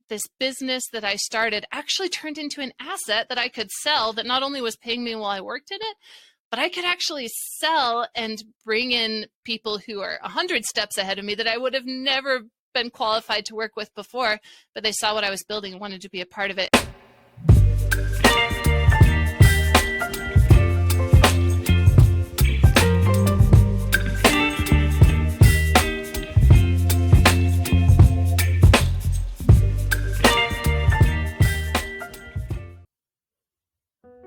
this business that I started actually turned into an asset that I could sell, that not only was paying me while I worked in it, but I could actually sell and bring in people who are 100 steps ahead of me that I would have never been qualified to work with before, but they saw what I was building and wanted to be a part of it.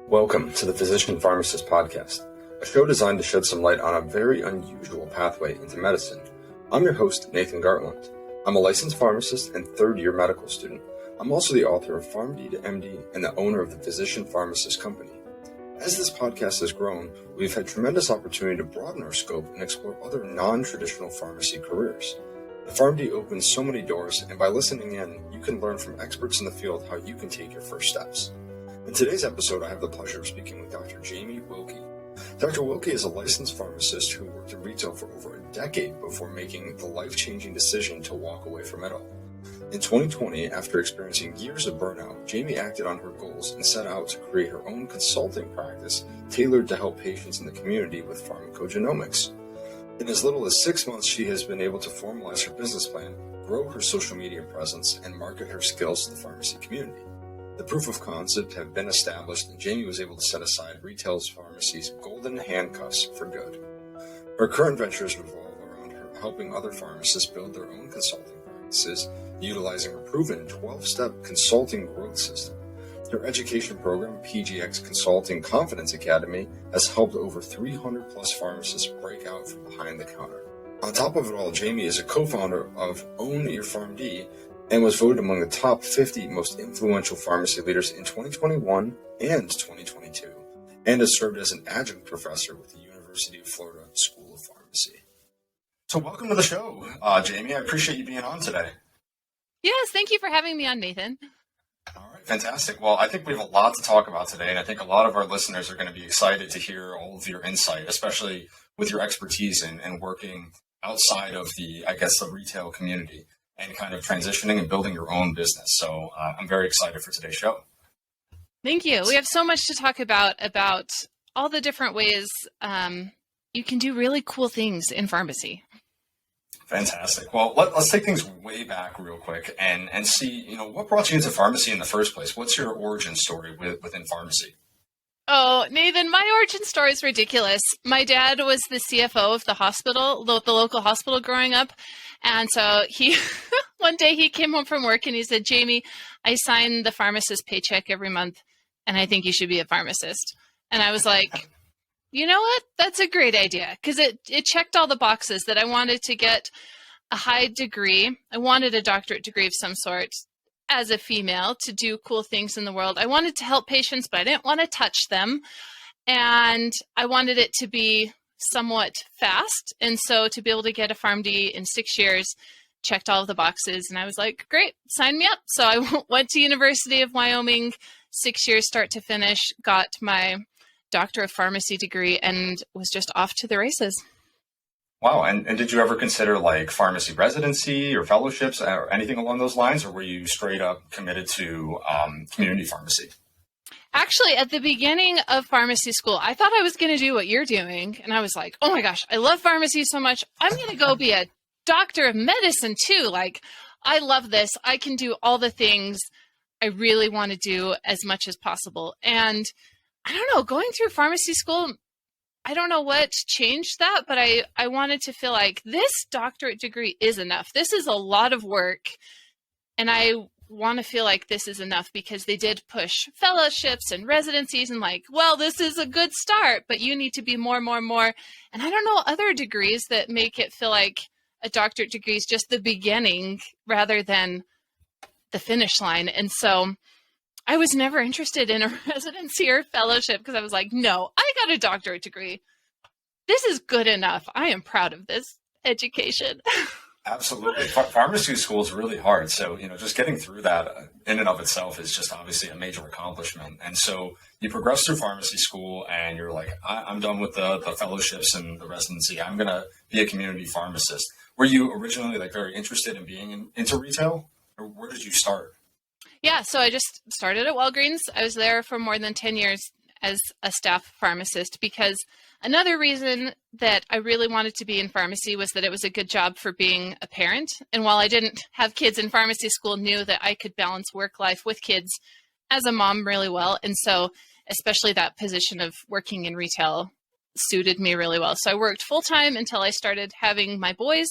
Welcome to the Physician Pharmacist podcast, a show designed to shed some light on a very unusual pathway into medicine. I'm your host, Nathan Gartland. I'm a licensed pharmacist and third-year medical student. I'm also the author of PharmD to MD and the owner of the Physician Pharmacist Company. As this podcast has grown, we've had tremendous opportunity to broaden our scope and explore other non-traditional pharmacy careers. The PharmD opens so many doors, and by listening in, you can learn from experts in the field how you can take your first steps. In today's episode, I have the pleasure of speaking with Dr. Jamie Wilkey. Dr. Wilkey is a licensed pharmacist who worked in retail for over a decade before making the life-changing decision to walk away from it all. In 2020, after experiencing years of burnout, Jamie acted on her goals and set out to create her own consulting practice tailored to help patients in the community with pharmacogenomics. In as little as 6 months, she has been able to formalize her business plan, grow her social media presence, and market her skills to the pharmacy community. The proof of concept have been established, and Jamie was able to set aside retail pharmacy's golden handcuffs for good. Her current ventures revolve around her helping other pharmacists build their own consulting practices, utilizing her proven 12-step consulting growth system. Her education program, PGX Consulting Confidence Academy, has helped over 300 plus pharmacists break out from behind the counter. On top of it all, Jamie is a co-founder of Own Your PharmD, and was voted among the top 50 most influential pharmacy leaders in 2021 and 2022, and has served as an adjunct professor with the University of Florida School of Pharmacy. So welcome to the show, Jamie. I appreciate you being on today. Yes, thank you for having me on, Nathan. All right, fantastic. Well, I think we have a lot to talk about today, and I think a lot of our listeners are going to be excited to hear all of your insight, especially with your expertise in working outside of the retail community, and kind of transitioning and building your own business. So I'm very excited for today's show. Thank you. We have so much to talk about all the different ways you can do really cool things in pharmacy. Fantastic. Well, let's take things way back real quick and see, what brought you into pharmacy in the first place? What's your origin story within pharmacy? Oh, Nathan, my origin story is ridiculous. My dad was the CFO of the hospital, the local hospital growing up. And so one day he came home from work and he said, Jamie, I sign the pharmacist paycheck every month, and I think you should be a pharmacist. And I was like, you know what? That's a great idea, because it checked all the boxes that I wanted to get a high degree. I wanted a doctorate degree of some sort as a female to do cool things in the world. I wanted to help patients, but I didn't want to touch them. And I wanted it to be somewhat fast. And so to be able to get a PharmD in 6 years checked all of the boxes. And I was like, great, sign me up. So I went to University of Wyoming, 6 years start to finish, got my Doctor of Pharmacy degree, and was just off to the races. Wow. And did you ever consider like pharmacy residency or fellowships or anything along those lines? Or were you straight up committed to community pharmacy? Actually, at the beginning of pharmacy school, I thought I was going to do what you're doing. And I was like, oh my gosh, I love pharmacy so much. I'm going to go be a doctor of medicine too. Like, I love this. I can do all the things I really want to do as much as possible. And I don't know, going through pharmacy school, I don't know what changed that, but I wanted to feel like this doctorate degree is enough. This is a lot of work. And I want to feel like this is enough, because they did push fellowships and residencies and like, well, this is a good start, but you need to be more. And I don't know, other degrees that make it feel like a doctorate degree is just the beginning rather than the finish line. And so I was never interested in a residency or fellowship, because I was like, no, I got a doctorate degree. This is good enough. I am proud of this education. Absolutely. Pharmacy school is really hard. So, just getting through that in and of itself is just obviously a major accomplishment. And so you progress through pharmacy school and you're like, I'm done with the fellowships and the residency. I'm going to be a community pharmacist. Were you originally like very interested in being into retail, or where did you start? Yeah, so I just started at Walgreens. I was there for more than 10 years as a staff pharmacist because another reason that I really wanted to be in pharmacy was that it was a good job for being a parent. And while I didn't have kids in pharmacy school, knew that I could balance work life with kids as a mom really well. And so especially that position of working in retail suited me really well. So I worked full time until I started having my boys.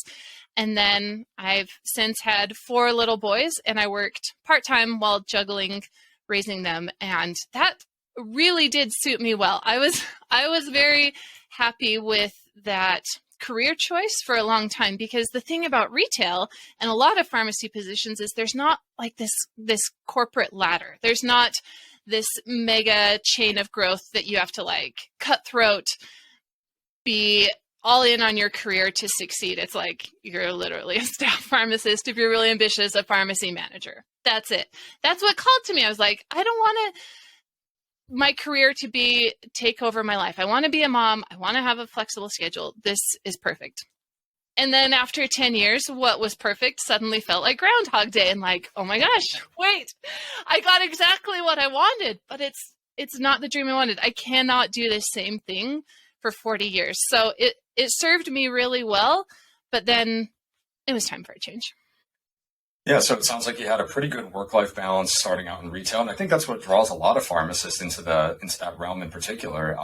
And then I've since had 4 little boys, and I worked part-time while juggling raising them. And that really did suit me well. I was very happy with that career choice for a long time, because the thing about retail and a lot of pharmacy positions is there's not like this corporate ladder. There's not this mega chain of growth that you have to like cutthroat, be all in on your career to succeed. It's like you're literally a staff pharmacist. If you're really ambitious, a pharmacy manager. That's it. That's what called to me. I was like, I don't want my career to be take over my life. I want to be a mom. I want to have a flexible schedule. This is perfect. And then after 10 years, what was perfect suddenly felt like Groundhog Day, and like, oh my gosh, wait, I got exactly what I wanted, but it's not the dream I wanted. I cannot do the same thing for 40 years. So it served me really well, but then it was time for a change. Yeah, so it sounds like you had a pretty good work-life balance starting out in retail, and I think that's what draws a lot of pharmacists into that realm in particular.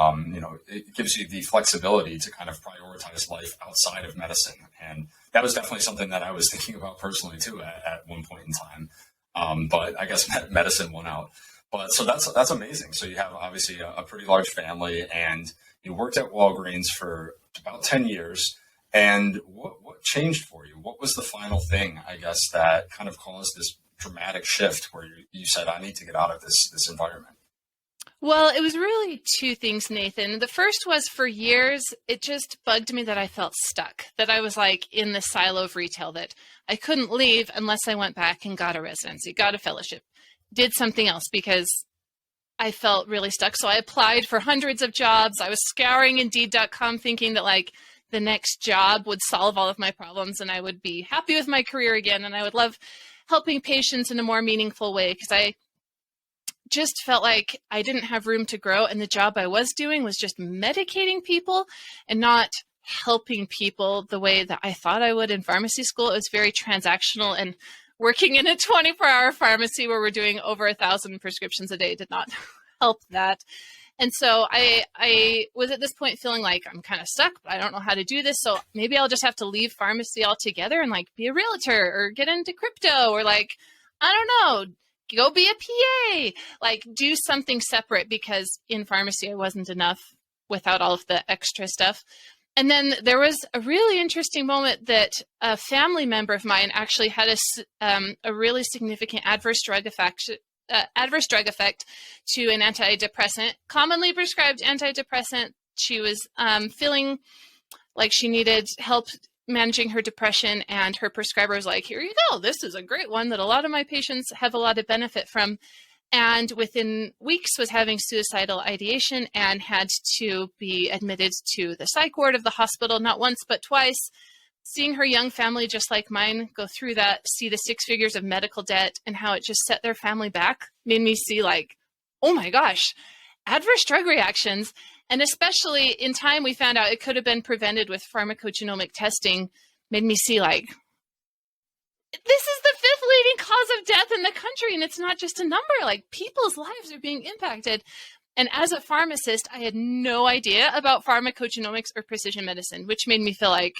It gives you the flexibility to kind of prioritize life outside of medicine, and that was definitely something that I was thinking about personally too at one point in time. But I guess medicine won out. But so that's amazing. So you have obviously a pretty large family, and you worked at Walgreens for about 10 years. And what changed for you? What was the final thing, I guess, that kind of caused this dramatic shift where you said, I need to get out of this environment? Well, it was really 2 things, Nathan. The first was, for years, it just bugged me that I felt stuck, that I was like in the silo of retail, that I couldn't leave unless I went back and got a residency, got a fellowship, did something else, because I felt really stuck. So I applied for hundreds of jobs. I was scouring Indeed.com thinking that like the next job would solve all of my problems and I would be happy with my career again, and I would love helping patients in a more meaningful way, because I just felt like I didn't have room to grow, and the job I was doing was just medicating people and not helping people the way that I thought I would in pharmacy school. It was very transactional, and working in a 24-hour pharmacy where we're doing over 1,000 prescriptions a day did not help that. And so I was at this point feeling like I'm kind of stuck, but I don't know how to do this. So maybe I'll just have to leave pharmacy altogether and like be a realtor or get into crypto, or like, I don't know, go be a PA, like do something separate, because in pharmacy I wasn't enough without all of the extra stuff. And then there was a really interesting moment that a family member of mine actually had a really significant adverse drug effect to an antidepressant, commonly prescribed antidepressant. She was feeling like she needed help managing her depression, and her prescriber was like, here you go, this is a great one that a lot of my patients have a lot of benefit from. And within weeks was having suicidal ideation and had to be admitted to the psych ward of the hospital, not once, but twice. Seeing her young family, just like mine, go through that, see the 6 figures of medical debt and how it just set their family back, made me see like, oh my gosh, adverse drug reactions. And especially in time, we found out it could have been prevented with pharmacogenomic testing, made me see like, this is the 5th leading cause of death in the country, and it's not just a number. Like, people's lives are being impacted. And as a pharmacist, I had no idea about pharmacogenomics or precision medicine, which made me feel like,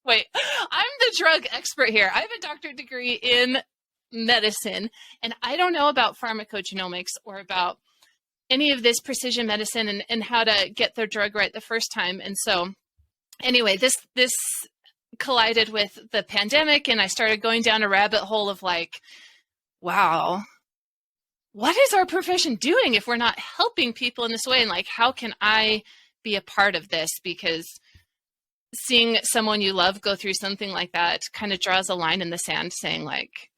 wait, I'm the drug expert here. I have a doctorate degree in medicine, and I don't know about pharmacogenomics or about any of this precision medicine and how to get their drug right the first time. And so anyway, this collided with the pandemic, and I started going down a rabbit hole of like, wow, what is our profession doing if we're not helping people in this way? And like, how can I be a part of this? Because seeing someone you love go through something like that kind of draws a line in the sand, saying like,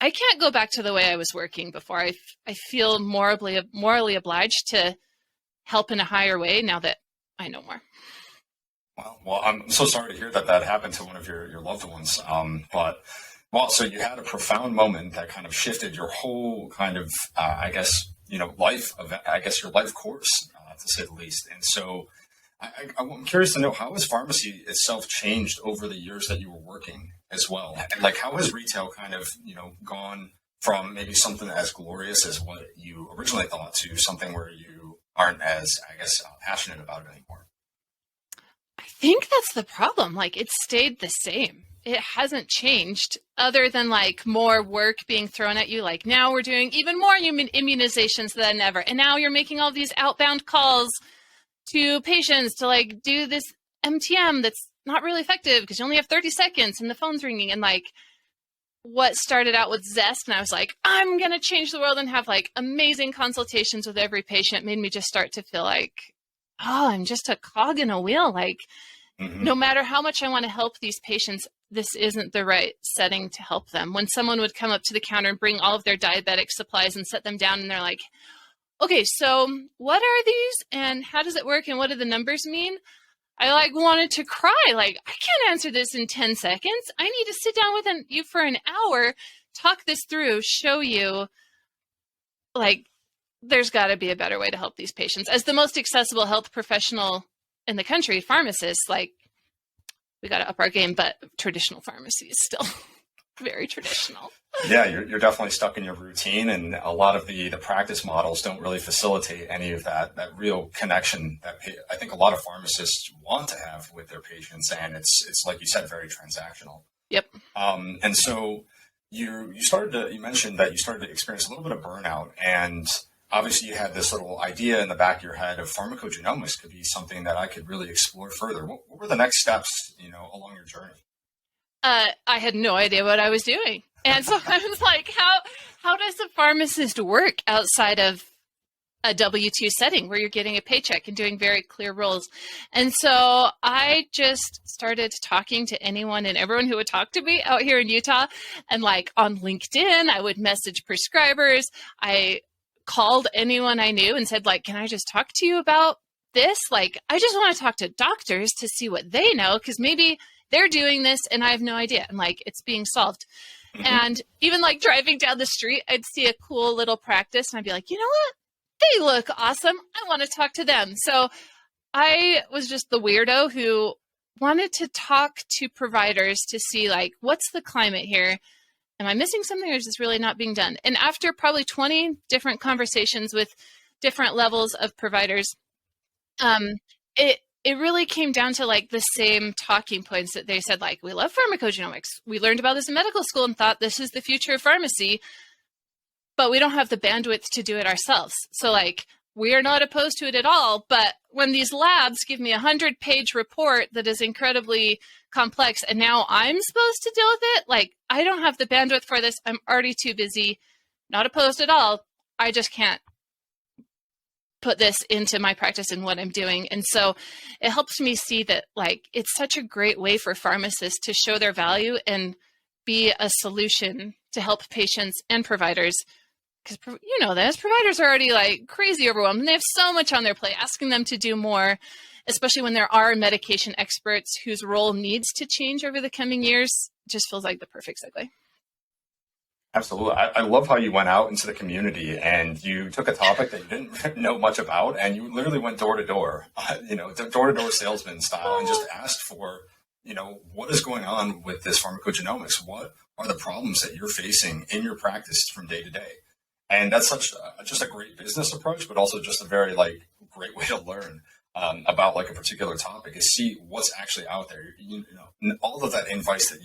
I can't go back to the way I was working before. I feel morally obliged to help in a higher way now that I know more. Well, I'm so sorry to hear that happened to one of your loved ones. But Well, so you had a profound moment that kind of shifted your whole kind of, I guess, life of, I guess, your life course, to say the least. And so I'm curious to know, how has pharmacy itself changed over the years that you were working as well? And like, how has retail kind of, gone from maybe something as glorious as what you originally thought to something where you aren't as, I guess, passionate about it anymore? I think that's the problem. Like, it stayed the same. It hasn't changed other than like more work being thrown at you. Like, now we're doing even more immunizations than ever. And now you're making all these outbound calls to patients to like do this MTM that's not really effective because you only have 30 seconds and the phone's ringing. And like, what started out with zest, and I was like, I'm going to change the world and have like amazing consultations with every patient, made me just start to feel like, oh, I'm just a cog in a wheel. Like, no matter how much I want to help these patients, this isn't the right setting to help them. When someone would come up to the counter and bring all of their diabetic supplies and set them down, and they're like, okay, so what are these and how does it work and what do the numbers mean? I like wanted to cry. Like, I can't answer this in 10 seconds. I need to sit down with you for an hour, talk this through, show you, like, there's got to be a better way to help these patients. As the most accessible health professional in the country, pharmacists, like, we got to up our game, but traditional pharmacy is still very traditional. Yeah, you're definitely stuck in your routine, and a lot of the practice models don't really facilitate any of that real connection that I think a lot of pharmacists want to have with their patients, and it's like you said, very transactional. Yep. And so you mentioned that you started to experience a little bit of burnout, and obviously you had this little idea in the back of your head of pharmacogenomics could be something that I could really explore further. What were the next steps, along your journey? I had no idea what I was doing. And so I was like, how does a pharmacist work outside of a W-2 setting where you're getting a paycheck and doing very clear roles? And so I just started talking to anyone and everyone who would talk to me out here in Utah. And like on LinkedIn, I would message prescribers. I called anyone I knew and said, like, can I just talk to you about this? Like, I just want to talk to doctors to see what they know, because maybe they're doing this and I have no idea. And like, it's being solved. And even like driving down the street, I'd see a cool little practice and I'd be like, you know what? They look awesome. I want to talk to them. So I was just the weirdo who wanted to talk to providers to see like, what's the climate here? Am I missing something, or is this really not being done? And after probably 20 different conversations with different levels of providers, it really came down to like the same talking points that they said, like, we love pharmacogenomics. We learned about this in medical school and thought this is the future of pharmacy, but we don't have the bandwidth to do it ourselves. So like, we are not opposed to it at all. But when these labs give me 100-page report that is incredibly complex and now I'm supposed to deal with it, like, I don't have the bandwidth for this. I'm already too busy. Not opposed at all. I just can't put this into my practice and what I'm doing. And so it helps me see that like, it's such a great way for pharmacists to show their value and be a solution to help patients and providers. Because, you know, those providers are already like crazy overwhelmed and they have so much on their plate. Asking them to do more, especially when there are medication experts whose role needs to change over the coming years, just feels like the perfect segue. Absolutely. I love how you went out into the community and you took a topic that you didn't know much about and you literally went door to door, door to door salesman style, and just asked for, what is going on with this pharmacogenomics? What are the problems that you're facing in your practice from day to day? And that's just a great business approach, but also just a very great way to learn about like a particular topic, is see what's actually out there. All of that advice that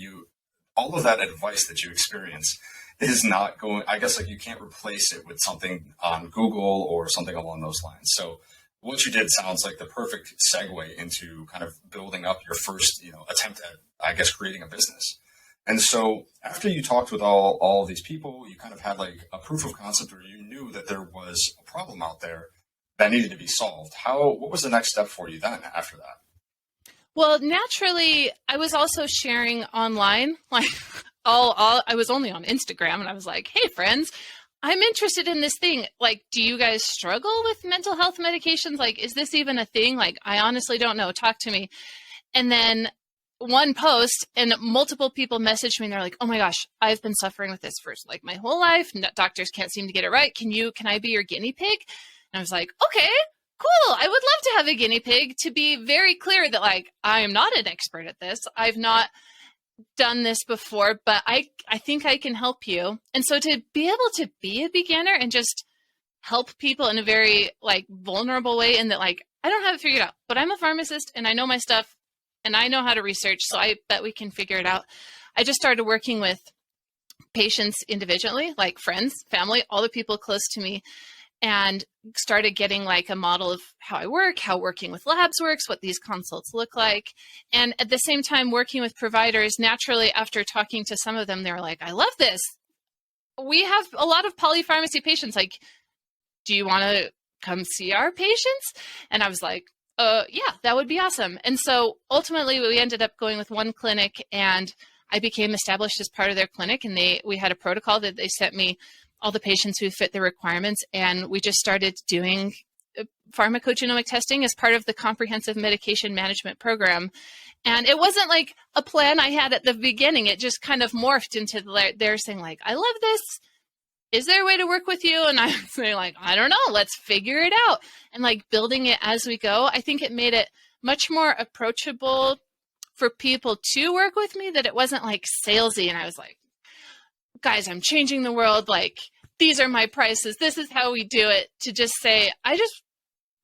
you experience is not going, I guess, like, you can't replace it with something on Google or something along those lines. So what you did sounds like the perfect segue into kind of building up your first, attempt at, I guess, creating a business. And so after you talked with all of these people, you kind of had like a proof of concept where you knew that there was a problem out there that needed to be solved. What was the next step for you then after that? Well, naturally, I was also sharing online, like I was only on Instagram, and I was like, hey, friends, I'm interested in this thing. Like, do you guys struggle with mental health medications? Like, is this even a thing? Like, I honestly don't know. Talk to me. And then one post and multiple people messaged me and they're like, oh my gosh, I've been suffering with this for like my whole life. Doctors can't seem to get it right. Can I be your guinea pig? And I was like, okay, cool. I would love to have a guinea pig, to be very clear that like, I am not an expert at this. I've not done this before, but I think I can help you. And so to be able to be a beginner and just help people in a very like vulnerable way, in that like, I don't have it figured out, but I'm a pharmacist and I know my stuff and I know how to research. So I bet we can figure it out. I just started working with patients individually, like friends, family, all the people close to me, and started getting like a model of how I work, how working with labs works, what these consults look like. And at the same time, working with providers, naturally, after talking to some of them, they were like, I love this. We have a lot of polypharmacy patients. Like, do you want to come see our patients? And I was like, yeah, that would be awesome. And so ultimately we ended up going with one clinic, and I became established as part of their clinic. And we had a protocol that they sent me all the patients who fit the requirements. And we just started doing pharmacogenomic testing as part of the comprehensive medication management program. And it wasn't like a plan I had at the beginning. It just kind of morphed into they're saying like, I love this. Is there a way to work with you? And I'm saying like, I don't know, let's figure it out. And like building it as we go, I think it made it much more approachable for people to work with me, that it wasn't like salesy. And I was like, guys, I'm changing the world. Like, these are my prices. This is how we do it. To just say, I just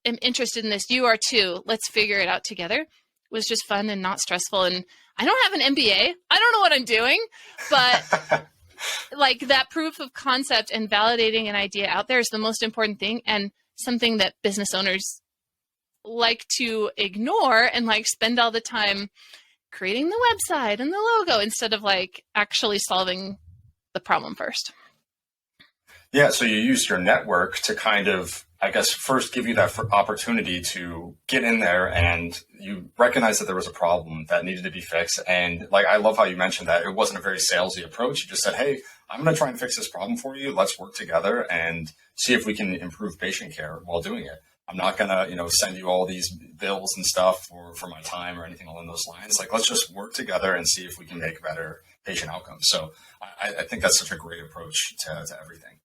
am interested in this. You are too. Let's figure it out together. It was just fun and not stressful. And I don't have an MBA. I don't know what I'm doing, but like that proof of concept and validating an idea out there is the most important thing, and something that business owners like to ignore and like spend all the time creating the website and the logo instead of like actually solving the problem first. Yeah, so you used your network to kind of, I guess, first give you that opportunity to get in there, and you recognized that there was a problem that needed to be fixed. And like, I love how you mentioned that it wasn't a very salesy approach. You just said, hey, I'm going to try and fix this problem for you. Let's work together and see if we can improve patient care while doing it. I'm not going to, send you all these bills and stuff for my time or anything along those lines. Like, let's just work together and see if we can make better patient outcomes. So I think that's such a great approach to everything.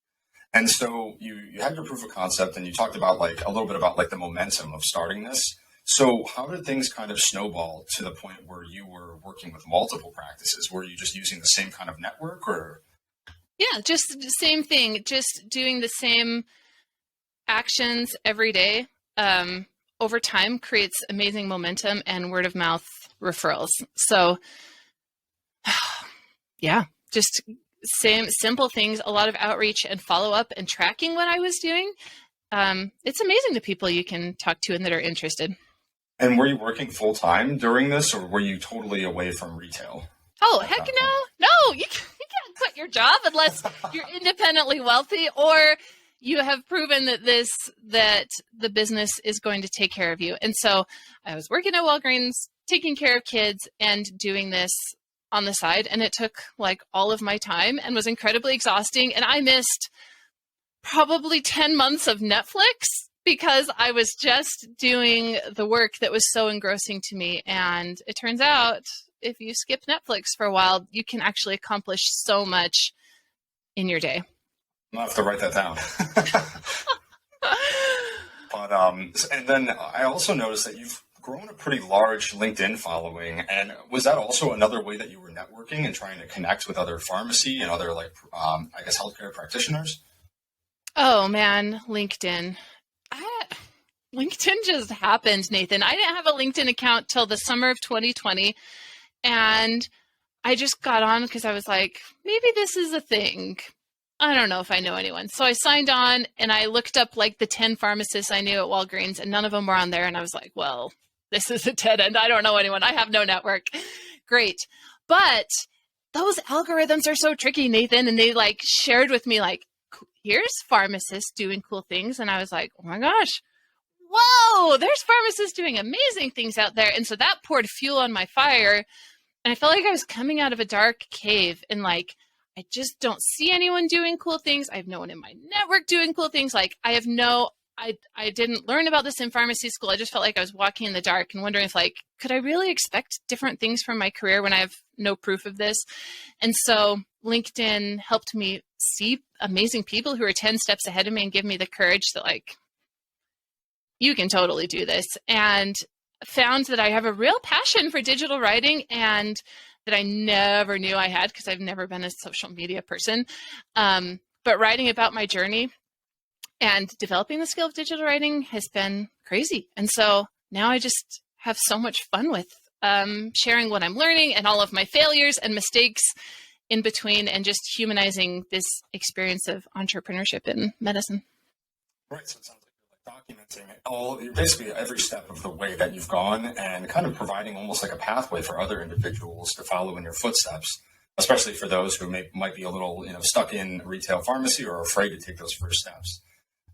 And so you had your proof of concept, and you talked about like a little bit about like the momentum of starting this. So how did things kind of snowball to the point where you were working with multiple practices? Were you just using the same kind of network, or? Yeah, just the same thing, just doing the same actions every day. Over time creates amazing momentum and word of mouth referrals. So yeah, just same simple things, a lot of outreach and follow up and tracking what I was doing. It's amazing the people you can talk to and that are interested. And were you working full time during this, or were you totally away from retail? Oh, heck no. No, you can't quit your job unless you're independently wealthy or you have proven that the business is going to take care of you. And so I was working at Walgreens, taking care of kids and doing this on the side. And it took like all of my time and was incredibly exhausting. And I missed probably 10 months of Netflix because I was just doing the work that was so engrossing to me. And it turns out if you skip Netflix for a while, you can actually accomplish so much in your day. I'll have to write that down. But and then I also noticed that you've grown a pretty large LinkedIn following. And was that also another way that you were networking and trying to connect with other pharmacy and other like I guess healthcare practitioners? Oh man, LinkedIn. LinkedIn just happened, Nathan. I didn't have a LinkedIn account till the summer of 2020. And I just got on because I was like, maybe this is a thing. I don't know if I know anyone. So I signed on and I looked up like the 10 pharmacists I knew at Walgreens, and none of them were on there. And I was like, well, this is a dead end. I don't know anyone. I have no network. Great. But those algorithms are so tricky, Nathan. And they like shared with me like, here's pharmacists doing cool things. And I was like, oh my gosh, whoa, there's pharmacists doing amazing things out there. And so that poured fuel on my fire. And I felt like I was coming out of a dark cave and like, I just don't see anyone doing cool things. I have no one in my network doing cool things. Like I have no I didn't learn about this in pharmacy school. I just felt like I was walking in the dark and wondering if, like, could I really expect different things from my career when I have no proof of this? And so LinkedIn helped me see amazing people who are 10 steps ahead of me and give me the courage that, like, you can totally do this. And found that I have a real passion for digital writing, and that I never knew I had because I've never been a social media person. But writing about my journey and developing the skill of digital writing has been crazy. And so now I just have so much fun with sharing what I'm learning and all of my failures and mistakes in between, and just humanizing this experience of entrepreneurship in medicine. Right. So it sounds like you're like documenting basically every step of the way that you've gone, and kind of providing almost like a pathway for other individuals to follow in your footsteps, especially for those who might be a little, stuck in retail pharmacy or afraid to take those first steps.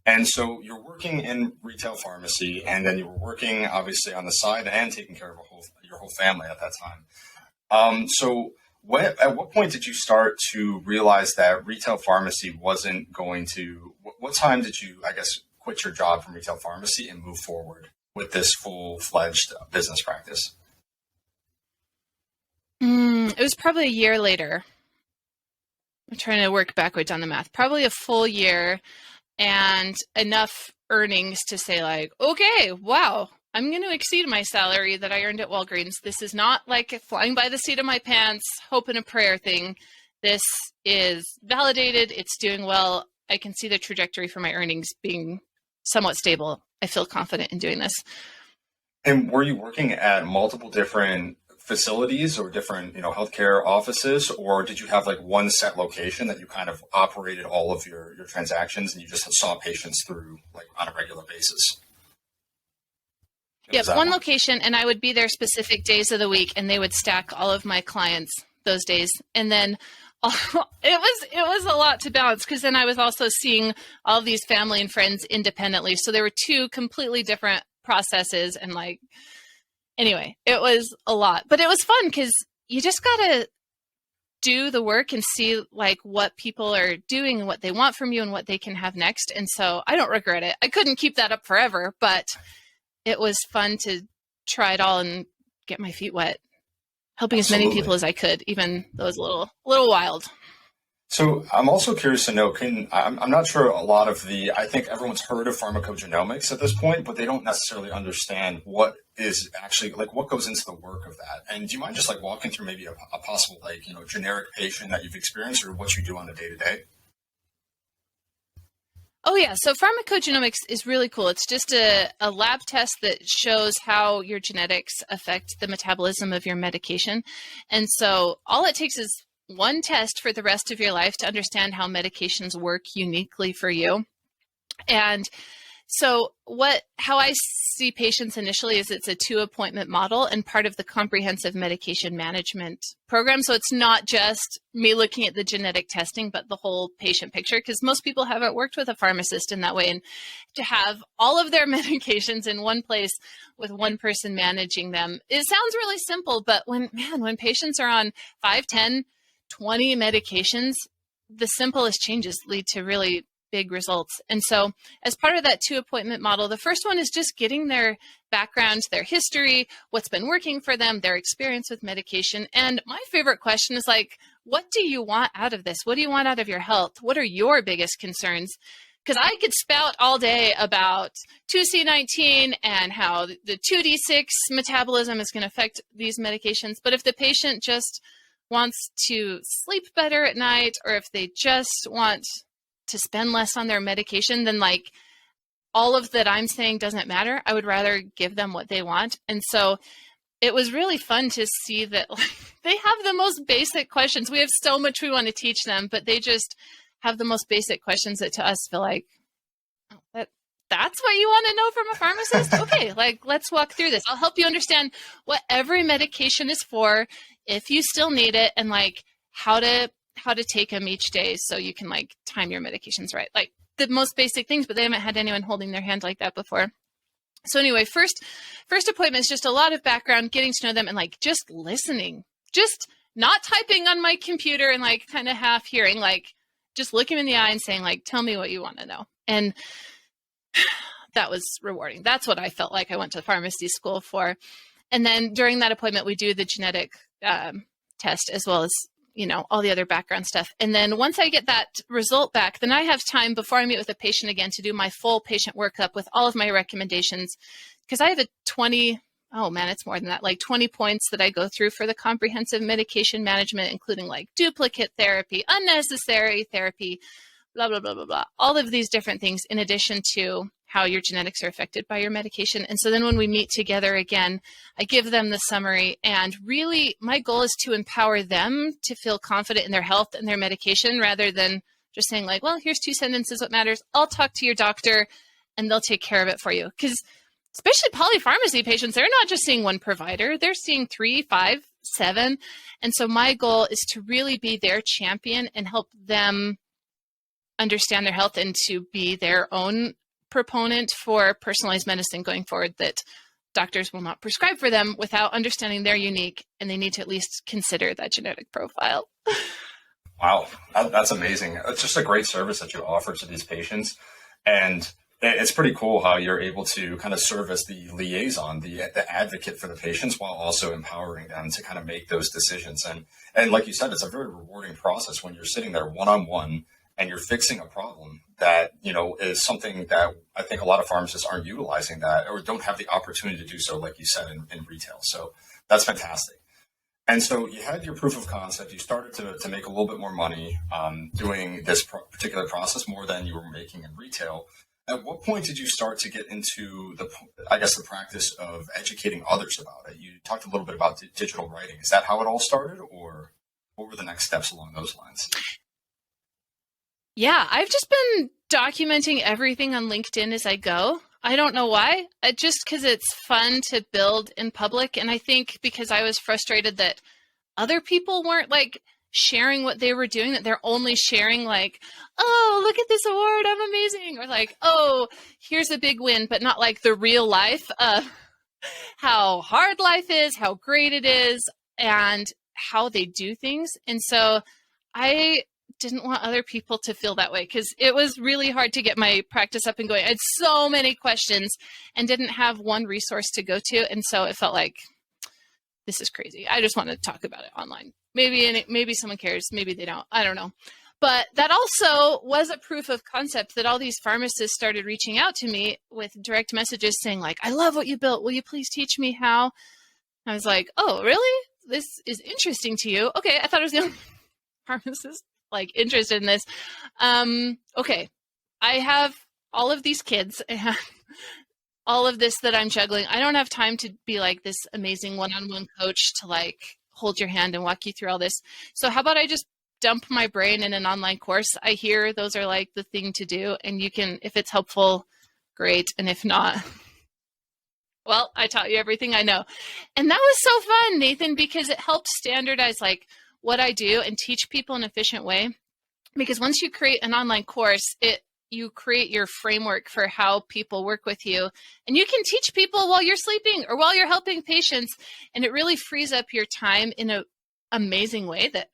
And so you're working in retail pharmacy, and then you were working obviously on the side and taking care of your whole family at that time. At what point did you start to realize that retail pharmacy wasn't going to, what time did you, I guess, quit your job from retail pharmacy and move forward with this full-fledged business practice? It was probably a year later. I'm trying to work backwards on the math. Probably a full year, and enough earnings to say, like, okay, wow, I'm going to exceed my salary that I earned at Walgreens. This is not like flying by the seat of my pants, hope and a prayer thing. This is validated. It's doing well. I can see the trajectory for my earnings being somewhat stable. I feel confident in doing this. And were you working at multiple different facilities or different, healthcare offices, or did you have like one set location that you kind of operated all of your transactions and you just saw patients through like on a regular basis? Yep, one location, and I would be there specific days of the week, and they would stack all of my clients those days. And then it was a lot to balance, because then I was also seeing all of these family and friends independently. So there were two completely different processes, and anyway, it was a lot. But it was fun because you just got to do the work and see like what people are doing and what they want from you and what they can have next. And so I don't regret it. I couldn't keep that up forever, but it was fun to try it all and get my feet wet, helping Absolutely. as many people as I could, even though it was a little wild. So I'm also curious to know, I'm not sure a lot of I think everyone's heard of pharmacogenomics at this point, but they don't necessarily understand what is actually, like, what goes into the work of that. And do you mind just like walking through maybe a possible, like, generic patient that you've experienced, or what you do on a day-to-day? Oh, yeah. So pharmacogenomics is really cool. It's just a lab test that shows how your genetics affect the metabolism of your medication. And so all it takes is one test for the rest of your life to understand how medications work uniquely for you. And so how I see patients initially is it's a 2-appointment model and part of the comprehensive medication management program. So it's not just me looking at the genetic testing, but the whole patient picture, because most people haven't worked with a pharmacist in that way. And to have all of their medications in one place with one person managing them, it sounds really simple, but when patients are on 5, 10, 20 medications, the simplest changes lead to really big results. And so as part of that 2-appointment model, the first one is just getting their background, their history, what's been working for them, their experience with medication. And my favorite question is like, what do you want out of this? What do you want out of your health? What are your biggest concerns? Because I could spout all day about 2C19 and how the 2D6 metabolism is going to affect these medications. But if the patient just wants to sleep better at night, or if they just want to spend less on their medication, then like all of that I'm saying doesn't matter. I would rather give them what they want. And so it was really fun to see that they have the most basic questions. We have so much we want to teach them, but they just have the most basic questions that to us feel like, oh, that's what you want to know from a pharmacist? Okay, let's walk through this. I'll help you understand what every medication is for, if you still need it, and like how to take them each day so you can like time your medications right. Like the most basic things, but they haven't had anyone holding their hand like that before. So anyway, first appointment is just a lot of background, getting to know them, and like just listening, just not typing on my computer and like kind of half hearing, like just looking in the eye and saying like, tell me what you want to know. And that was rewarding. That's what I felt like I went to pharmacy school for. And then during that appointment, we do the genetic test as well as, all the other background stuff. And then once I get that result back, then I have time before I meet with a patient again to do my full patient workup with all of my recommendations. Because I have it's more than that, like 20 points that I go through for the comprehensive medication management, including like duplicate therapy, unnecessary therapy, blah, blah, blah, blah, blah. All of these different things in addition to how your genetics are affected by your medication. And so then when we meet together again, I give them the summary, and really my goal is to empower them to feel confident in their health and their medication rather than just saying like, well, here's 2 sentences, what matters. I'll talk to your doctor and they'll take care of it for you. Because especially polypharmacy patients, they're not just seeing one provider, they're seeing 3, 5, 7. And so my goal is to really be their champion and help them understand their health and to be their own proponent for personalized medicine going forward, that doctors will not prescribe for them without understanding they're unique and they need to at least consider that genetic profile. Wow, that's amazing. It's just a great service that you offer to these patients. And it's pretty cool how you're able to kind of serve as the liaison, the advocate for the patients, while also empowering them to kind of make those decisions. And like you said, it's a very rewarding process when you're sitting there one-on-one and you're fixing a problem that, is something that I think a lot of pharmacists aren't utilizing that or don't have the opportunity to do so, like you said, in retail. So that's fantastic. And so you had your proof of concept. You started to make a little bit more money doing this particular process, more than you were making in retail. At what point did you start to get into the practice of educating others about it? You talked a little bit about digital writing. Is that how it all started, or what were the next steps along those lines? Yeah, I've just been documenting everything on LinkedIn as I go. I don't know why. Just because it's fun to build in public. And I think because I was frustrated that other people weren't like sharing what they were doing, that they're only sharing like, oh, look at this award, I'm amazing. Or like, oh, here's a big win, but not like the real life of how hard life is, how great it is, and how they do things. And so I didn't want other people to feel that way because it was really hard to get my practice up and going. I had so many questions and didn't have one resource to go to. And so it felt like, this is crazy. I just want to talk about it online. Maybe someone cares. Maybe they don't. I don't know. But that also was a proof of concept that all these pharmacists started reaching out to me with direct messages saying like, I love what you built. Will you please teach me how? I was like, oh, really? This is interesting to you. Okay. I thought I was the only pharmacist like interested in this. Okay. I have all of these kids and all of this that I'm juggling. I don't have time to be like this amazing one-on-one coach to like hold your hand and walk you through all this. So how about I just dump my brain in an online course? I hear those are like the thing to do, and you can, if it's helpful, great. And if not, well, I taught you everything I know. And that was so fun, Nathan, because it helps standardize like what I do and teach people in an efficient way. Because once you create an online course, you create your framework for how people work with you, and you can teach people while you're sleeping or while you're helping patients. And it really frees up your time in an amazing way that,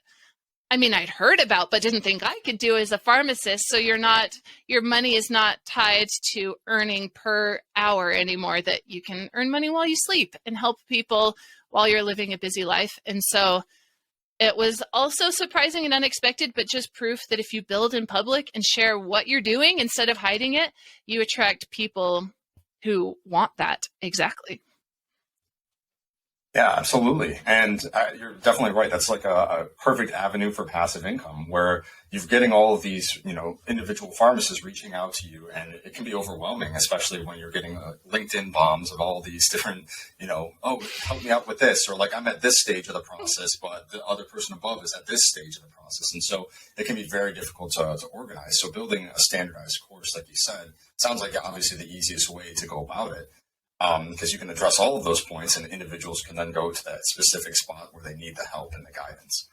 I'd heard about, but didn't think I could do as a pharmacist. So your money is not tied to earning per hour anymore, that you can earn money while you sleep and help people while you're living a busy life. And so it was also surprising and unexpected, but just proof that if you build in public and share what you're doing instead of hiding it, you attract people who want that exactly. Yeah, absolutely. And you're definitely right. That's like a perfect avenue for passive income, where you're getting all of these, individual pharmacists reaching out to you, and it can be overwhelming, especially when you're getting LinkedIn bombs of all these different, oh, help me out with this, or like I'm at this stage of the process, but the other person above is at this stage of the process. And so it can be very difficult to organize. So building a standardized course, like you said, sounds like obviously the easiest way to go about it. Because you can address all of those points, and individuals can then go to that specific spot where they need the help and the guidance.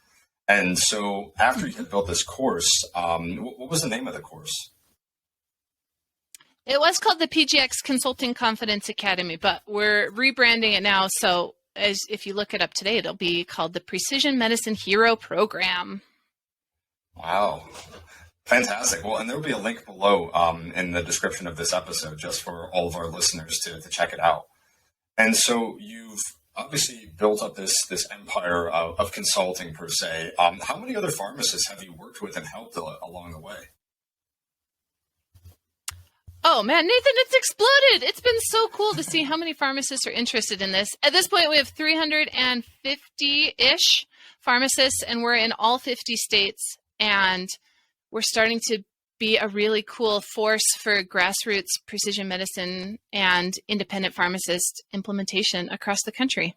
And so after you had built this course, what was the name of the course? It was called the PGX Consulting Confidence Academy, but we're rebranding it now. So if you look it up today, it'll be called the Precision Medicine Hero Program. Wow. Fantastic. Well, and there will be a link below in the description of this episode just for all of our listeners to check it out. And so you've obviously built up this empire of consulting per se. How many other pharmacists have you worked with and helped along the way? Oh man, Nathan, it's exploded. It's been so cool to see how many pharmacists are interested in this. At this point, we have 350-ish pharmacists, and we're in all 50 states, and we're starting to be a really cool force for grassroots precision medicine and independent pharmacist implementation across the country.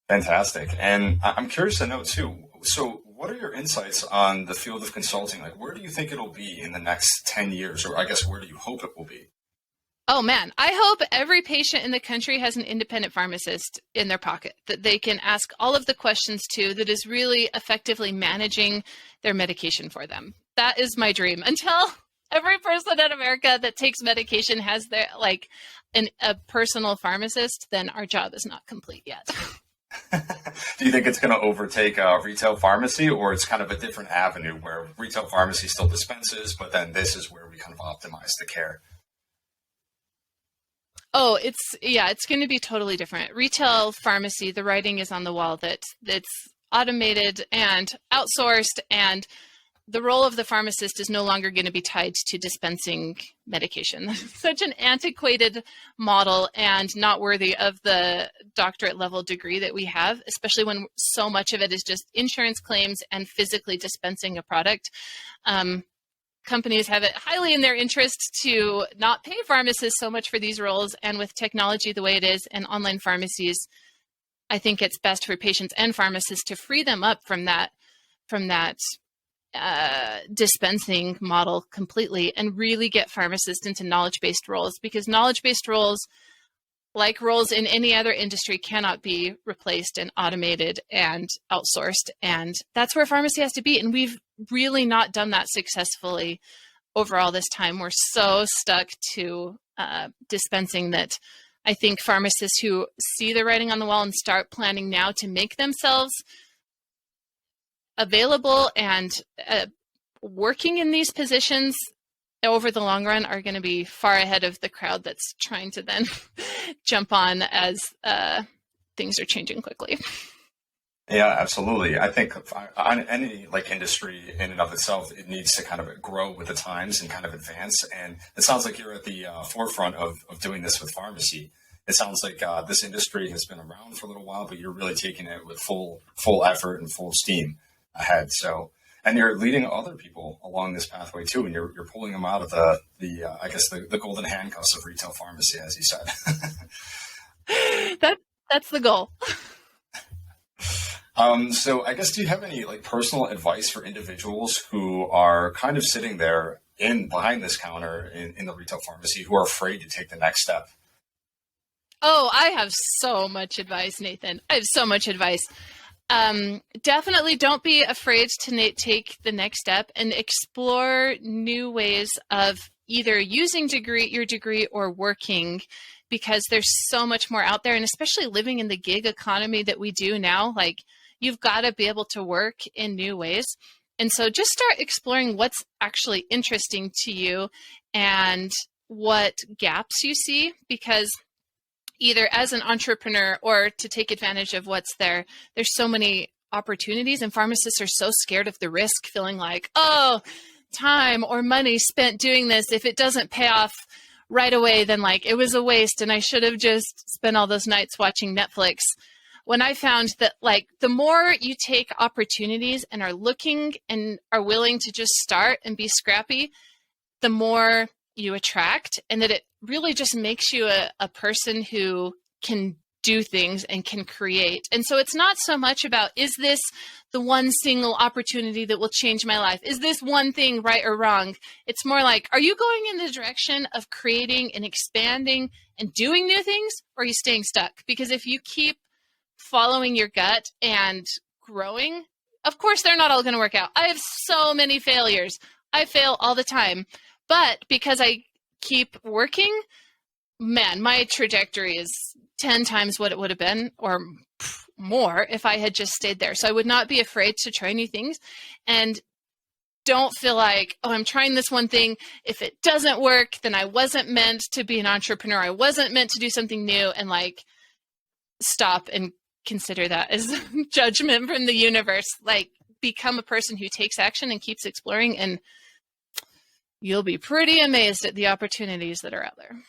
Fantastic. And I'm curious to know too, so what are your insights on the field of consulting? Like, where do you think it'll be in the next 10 years? Or I guess, where do you hope it will be? Oh man, I hope every patient in the country has an independent pharmacist in their pocket that they can ask all of the questions to, that is really effectively managing their medication for them. That is my dream. Until every person in America that takes medication has their a personal pharmacist, then our job is not complete yet. Do you think it's going to overtake retail pharmacy, or it's kind of a different avenue where retail pharmacy still dispenses, but then this is where we kind of optimize the care? Oh, it's going to be totally different. Retail pharmacy, the writing is on the wall that it's automated and outsourced, and the role of the pharmacist is no longer going to be tied to dispensing medication. Such an antiquated model and not worthy of the doctorate level degree that we have, especially when so much of it is just insurance claims and physically dispensing a product. Companies have it highly in their interest to not pay pharmacists so much for these roles, and with technology the way it is and online pharmacies, I think it's best for patients and pharmacists to free them up from that dispensing model completely and really get pharmacists into knowledge-based roles, because knowledge-based roles, like roles in any other industry, cannot be replaced and automated and outsourced. And that's where pharmacy has to be. And we've really not done that successfully over all this time. We're so stuck to dispensing that I think pharmacists who see the writing on the wall and start planning now to make themselves available and working in these positions over the long run are going to be far ahead of the crowd that's trying to then jump on as things are changing quickly. Yeah, absolutely. I think on any industry in and of itself, it needs to kind of grow with the times and kind of advance. And it sounds like you're at the forefront of doing this with pharmacy. It sounds like this industry has been around for a little while, but you're really taking it with full effort and full steam ahead. So, and you're leading other people along this pathway too, and you're pulling them out of the golden handcuffs of retail pharmacy, as you said. That's the goal. So I guess, do you have any personal advice for individuals who are kind of sitting there behind this counter in the retail pharmacy who are afraid to take the next step? Oh, I have so much advice, Nathan. I have so much advice. Definitely don't be afraid to take the next step and explore new ways of either using your degree or working, because there's so much more out there. And especially living in the gig economy that we do now, you've got to be able to work in new ways. And so just start exploring what's actually interesting to you and what gaps you see, because either as an entrepreneur or to take advantage of what's there, there's so many opportunities, and pharmacists are so scared of the risk, feeling like, oh, time or money spent doing this, if it doesn't pay off right away, then it was a waste and I should have just spent all those nights watching Netflix. When I found that the more you take opportunities and are looking and are willing to just start and be scrappy, the more you attract, and that it really just makes you a person who can do things and can create. And so it's not so much about, is this the one single opportunity that will change my life? Is this one thing right or wrong? It's more like, are you going in the direction of creating and expanding and doing new things, or are you staying stuck? Because if you keep following your gut and growing, of course, they're not all going to work out. I have so many failures. I fail all the time. But because I keep working, man, my trajectory is 10 times what it would have been, or more, if I had just stayed there. So I would not be afraid to try new things. And don't feel like, oh, I'm trying this one thing. If it doesn't work, then I wasn't meant to be an entrepreneur. I wasn't meant to do something new, and like stop and consider that as judgment from the universe. Like become a person who takes action and keeps exploring, and you'll be pretty amazed at the opportunities that are out there.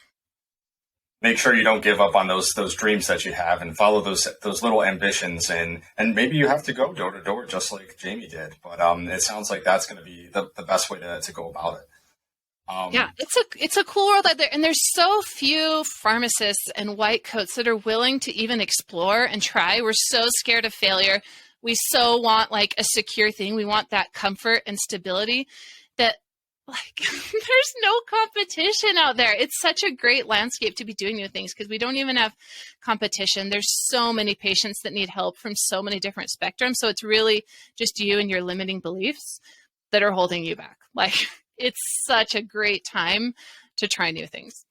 Make sure you don't give up on those dreams that you have, and follow those little ambitions, and maybe you have to go door to door just like Jamie did, but it sounds like that's going to be the best way to go about it. Yeah, it's a cool world out there, and there's so few pharmacists and white coats that are willing to even explore and try. We're so scared of failure. We so want like a secure thing. We want that comfort and stability that like there's no competition out there. It's such a great landscape to be doing new things because we don't even have competition. There's so many patients that need help from so many different spectrums. So it's really just you and your limiting beliefs that are holding you back. Like it's such a great time to try new things.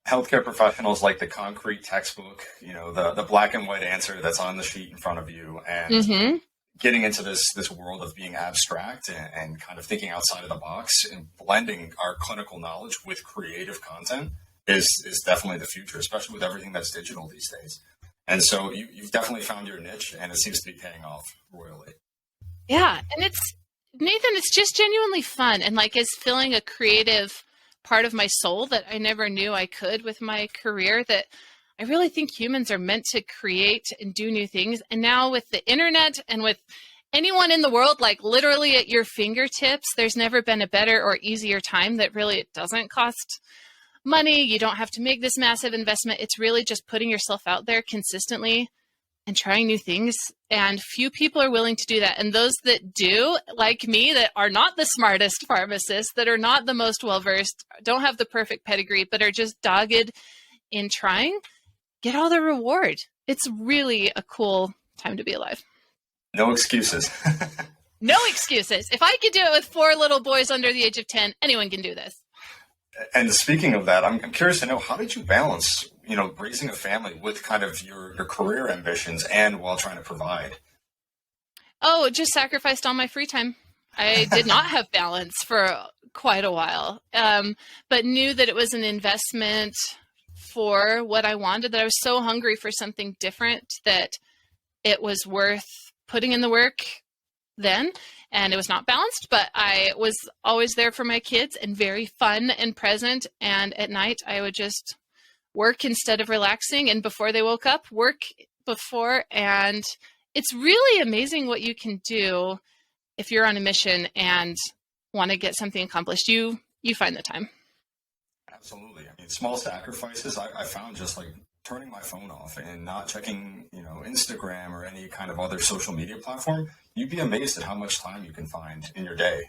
Healthcare professionals like the concrete textbook, the black and white answer that's on the sheet in front of you, and getting into this world of being abstract and kind of thinking outside of the box and blending our clinical knowledge with creative content is definitely the future, especially with everything that's digital these days. And so you've definitely found your niche, and it seems to be paying off royally. Yeah. And Nathan, it's just genuinely fun. And like, it's filling a creative part of my soul that I never knew I could with my career, that I really think humans are meant to create and do new things. And now with the internet and with anyone in the world, like literally at your fingertips, there's never been a better or easier time that really it doesn't cost money. You don't have to make this massive investment. It's really just putting yourself out there consistently and trying new things. And few people are willing to do that. And those that do, like me, that are not the smartest pharmacists, that are not the most well-versed, don't have the perfect pedigree, but are just dogged in trying, get all the reward. It's really a cool time to be alive. No excuses. No excuses. If I could do it with 4 little boys under the age of 10, anyone can do this. And speaking of that, I'm curious to know, how did you balance, raising a family with kind of your career ambitions and while trying to provide? Oh, just sacrificed all my free time. I did not have balance for quite a while, but knew that it was an investment for what I wanted, that I was so hungry for something different that it was worth putting in the work then. And it was not balanced, but I was always there for my kids and very fun and present. And at night I would just work instead of relaxing. And before they woke up, work before. And it's really amazing what you can do if you're on a mission and want to get something accomplished. You find the time. Absolutely. I mean, small sacrifices. I found just like turning my phone off and not checking, Instagram or any kind of other social media platform, you'd be amazed at how much time you can find in your day.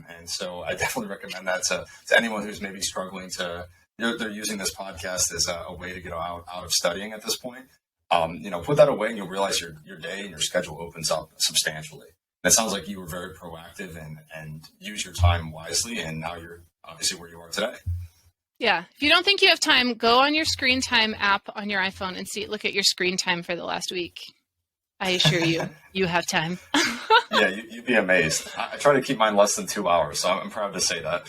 And so I definitely recommend that to anyone who's maybe struggling they're using this podcast as a way to get out of studying at this point. Put that away and you'll realize your day and your schedule opens up substantially. And it sounds like you were very proactive and use your time wisely. And now you're obviously where you are today. Yeah. If you don't think you have time, go on your screen time app on your iPhone and look at your screen time for the last week. I assure you, you have time. Yeah, you'd be amazed. I try to keep mine less than 2 hours, so I'm proud to say that.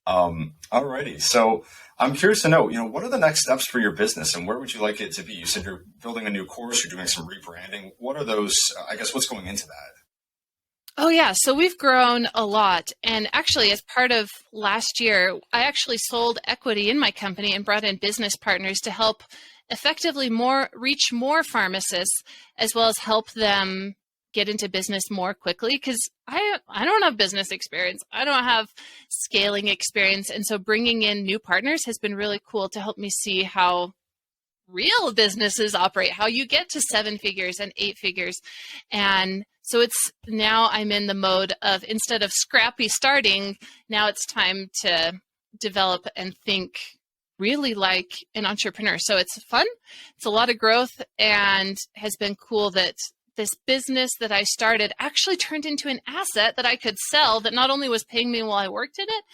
Alrighty. So I'm curious to know, what are the next steps for your business and where would you like it to be? You said you're building a new course, you're doing some rebranding. What are those, what's going into that? Oh, yeah. So we've grown a lot. And actually, as part of last year, I actually sold equity in my company and brought in business partners to help effectively reach more pharmacists, as well as help them get into business more quickly. Because I don't have business experience. I don't have scaling experience. And so bringing in new partners has been really cool to help me see how real businesses operate, how you get to 7 figures and 8 figures. And so now I'm in the mode of, instead of scrappy starting, now it's time to develop and think really like an entrepreneur. So it's fun. It's a lot of growth, and has been cool that this business that I started actually turned into an asset that I could sell, that not only was paying me while I worked in it,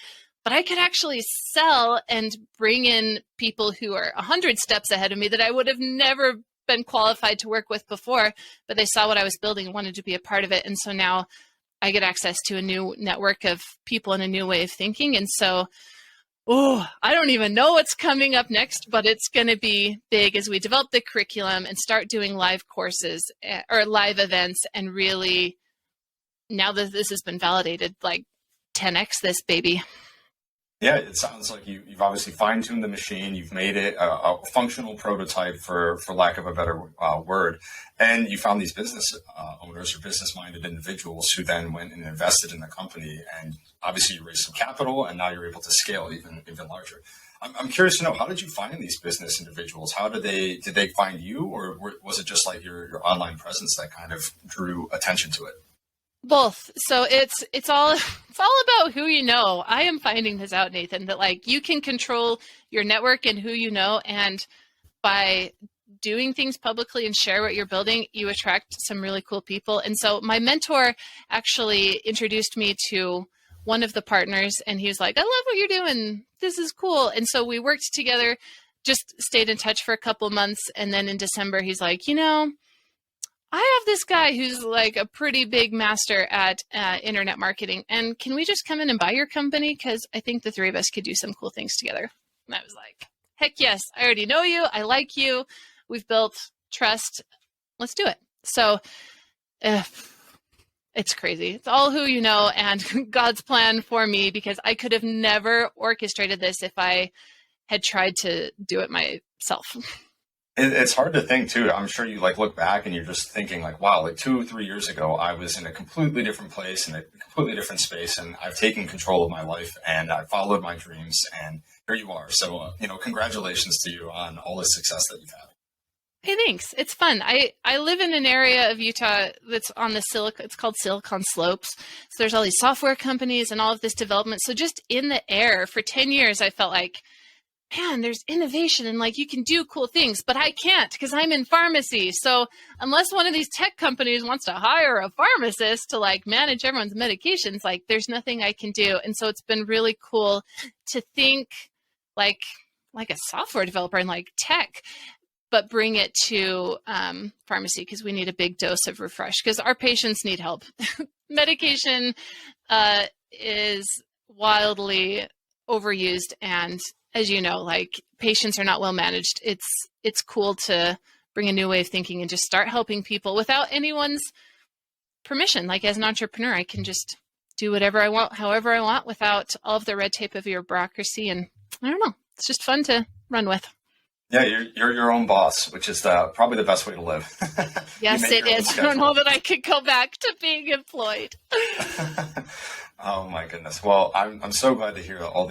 but I could actually sell and bring in people who are 100 steps ahead of me that I would have never been qualified to work with before, but they saw what I was building and wanted to be a part of it. And so now I get access to a new network of people and a new way of thinking. And so, oh, I don't even know what's coming up next, but it's going to be big as we develop the curriculum and start doing live courses or live events. And really, now that this has been validated, like 10x this baby. Yeah, it sounds like you've obviously fine-tuned the machine. You've made it a functional prototype, for lack of a better word. And you found these business owners or business-minded individuals who then went and invested in the company. And obviously you raised some capital, and now you're able to scale even larger. I'm curious to know, how did you find these business individuals? How did they find you, or was it just like your online presence that kind of drew attention to it? Both. So it's all about who you know. I am finding this out, Nathan, that like you can control your network and who you know, and by doing things publicly and share what you're building, you attract some really cool people. And so my mentor actually introduced me to one of the partners, and he was like, I love what you're doing. This is cool. And so we worked together, just stayed in touch for a couple months. And then in December, he's like, I have this guy who's like a pretty big master at internet marketing. And can we just come in and buy your company? Because I think the three of us could do some cool things together. And I was like, heck yes, I already know you. I like you. We've built trust. Let's do it. So it's crazy. It's all who you know and God's plan for me, because I could have never orchestrated this if I had tried to do it myself. It's hard to think too. I'm sure you like look back and you're just thinking like, wow, like 2-3 years ago, I was in a completely different place, in a completely different space, and I've taken control of my life and I followed my dreams, and here you are. So, congratulations to you on all the success that you've had. Hey, thanks. It's fun. I live in an area of Utah that's on the it's called Silicon Slopes. So there's all these software companies and all of this development. So just in the air for 10 years, I felt like, man, there's innovation and like you can do cool things, but I can't because I'm in pharmacy. So unless one of these tech companies wants to hire a pharmacist to like manage everyone's medications, like there's nothing I can do. And so it's been really cool to think like a software developer and like tech, but bring it to pharmacy, because we need a big dose of refresh because our patients need help. Medication is wildly overused, and as you know, like patients are not well managed. It's cool to bring a new way of thinking and just start helping people without anyone's permission. Like as an entrepreneur, I can just do whatever I want, however I want, without all of the red tape of your bureaucracy. And I don't know, it's just fun to run with. Yeah, you're your own boss, which is probably the best way to live. Yes, it is. I don't know that I could go back to being employed. Oh my goodness. Well, I'm so glad to hear that all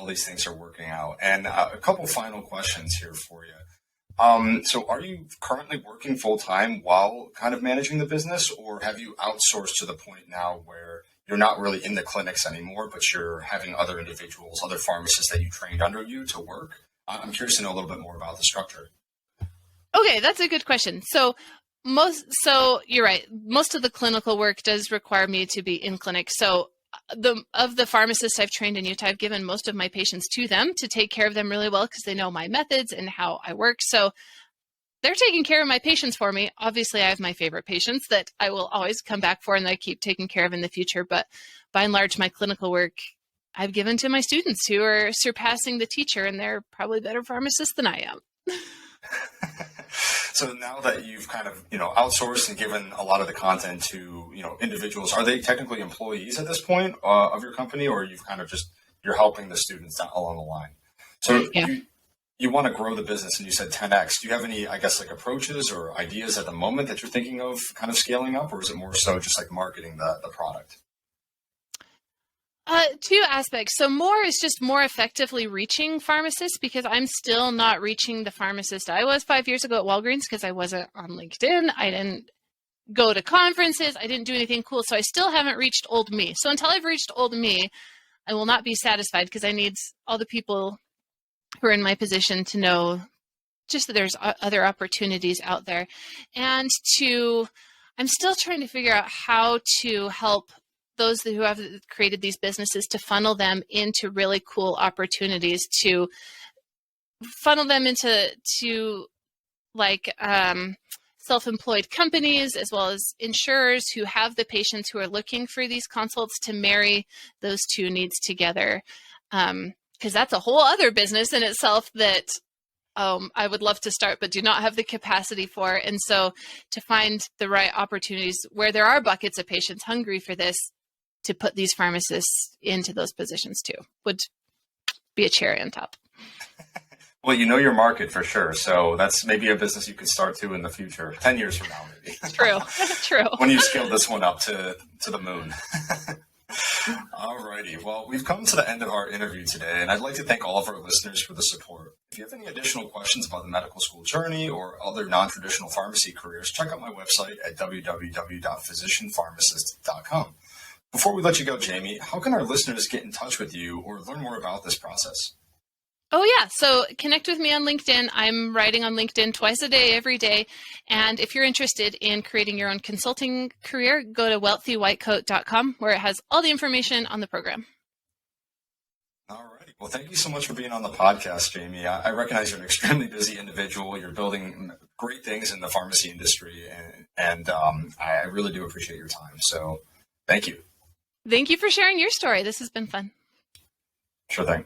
these things are working out. And a couple final questions here for you. So are you currently working full time while kind of managing the business, or have you outsourced to the point now where you're not really in the clinics anymore, but you're having other individuals, other pharmacists that you trained under you to work? I'm curious to know a little bit more about the structure. Okay, that's a good question. So you're right. Most of the clinical work does require me to be in clinic. So of the pharmacists I've trained in Utah, I've given most of my patients to them to take care of them really well because they know my methods and how I work. So they're taking care of my patients for me. Obviously, I have my favorite patients that I will always come back for and that I keep taking care of in the future. But by and large, my clinical work I've given to my students who are surpassing the teacher, and they're probably better pharmacists than I am. So now that you've kind of, outsourced and given a lot of the content to, individuals, are they technically employees at this point of your company, or you've kind of you're helping the students down along the line? So yeah. You want to grow the business, and you said 10x. Do you have any, like approaches or ideas at the moment that you're thinking of kind of scaling up, or is it more so just like marketing the product? Two aspects. So more is just more effectively reaching pharmacists, because I'm still not reaching the pharmacist I was 5 years ago at Walgreens, because I wasn't on LinkedIn. I didn't go to conferences. I didn't do anything cool. So I still haven't reached old me. So until I've reached old me, I will not be satisfied, because I need all the people who are in my position to know just that there's other opportunities out there. And I'm still trying to figure out how to help those who have created these businesses to funnel them into really cool opportunities, to funnel them into self-employed companies as well as insurers who have the patients who are looking for these consults to marry those two needs together. Because that's a whole other business in itself that I would love to start, but do not have the capacity for. And so to find the right opportunities where there are buckets of patients hungry for this, to put these pharmacists into those positions too, would be a cherry on top. Well, you know your market for sure. So that's maybe a business you could start to in the future, 10 years from now, maybe. True. When you scale this one up to the moon. Alrighty. Well, we've come to the end of our interview today, and I'd like to thank all of our listeners for the support. If you have any additional questions about the medical school journey or other non-traditional pharmacy careers, check out my website at www.physicianpharmacist.com. Before we let you go, Jamie, how can our listeners get in touch with you or learn more about this process? Oh, yeah. So connect with me on LinkedIn. I'm writing on LinkedIn twice a day, every day. And if you're interested in creating your own consulting career, go to wealthywhitecoat.com, where it has all the information on the program. All right. Well, thank you so much for being on the podcast, Jamie. I recognize you're an extremely busy individual. You're building great things in the pharmacy industry, and I really do appreciate your time. So thank you. Thank you for sharing your story. This has been fun. Sure thing.